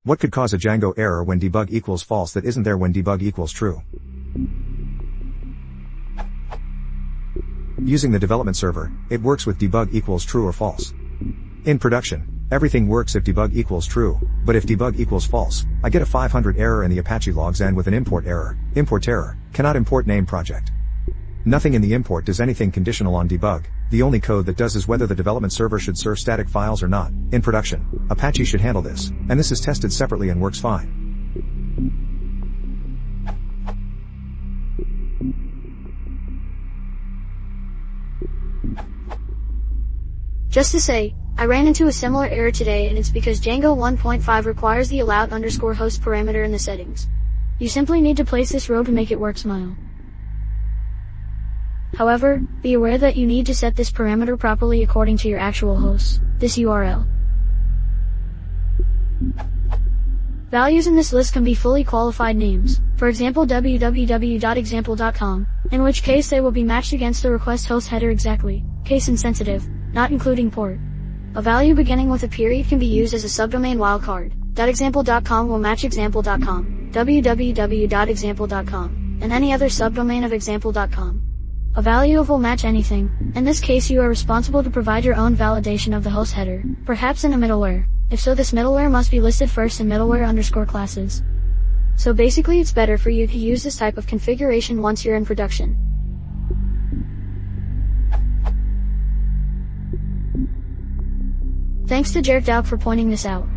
What could cause a Django error when debug equals false that isn't there when debug equals true? Using the development server, it works with debug equals true or false. In production, everything works if debug equals true, but if debug equals false, I get a 500 error in the Apache logs and with an import error, importerror, cannot import name project. Nothing in the import does anything conditional on debug, the only code that does is whether the development server should serve static files or not. In production, Apache should handle this, and this is tested separately and works fine. Just to say, I ran into a similar error today and it's because Django 1.5 requires the allowed_host parameter in the settings. You simply need to place this row to make it work smile. However, be aware that you need to set this parameter properly according to your actual host, this URL. Values in this list can be fully qualified names, for example www.example.com, in which case they will be matched against the request host header exactly, case insensitive, not including port. A value beginning with a period can be used as a subdomain wildcard. .example.com will match example.com, www.example.com, and any other subdomain of example.com. A value of will match anything. In this case you are responsible to provide your own validation of the host header, perhaps in a middleware. If so, this middleware must be listed first in middleware_classes. So basically it's better for you to use this type of configuration once you're in production. Thanks to Debug for pointing this out.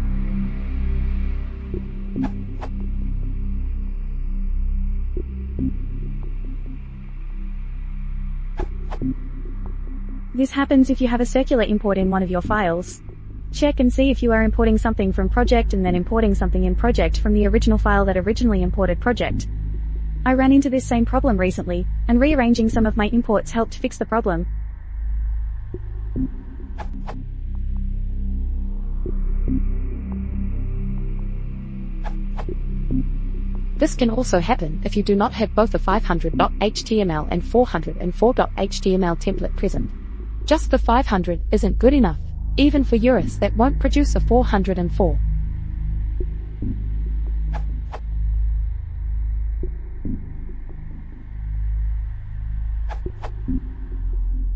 This happens if you have a circular import in one of your files. Check and see if you are importing something from project and then importing something in project from the original file that originally imported project. I ran into this same problem recently, and rearranging some of my imports helped fix the problem. This can also happen if you do not have both the 500.html and 404.html template present. Just the 500 isn't good enough, even for URIs that won't produce a 404.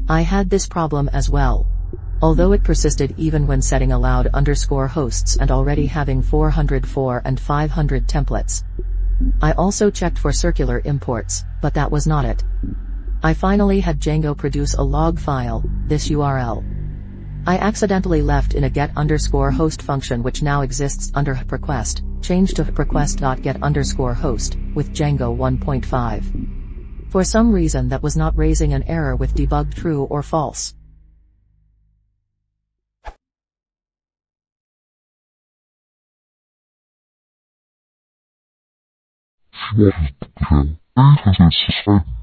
I had this problem as well. Although it persisted even when setting allowed_hosts and already having 404 and 500 templates. I also checked for circular imports, but that was not it. I finally had Django produce a log file, this URL. I accidentally left in a get_host function which now exists under HIP request, changed to request.get_host, with Django 1.5. For some reason that was not raising an error with debug true or false. What is the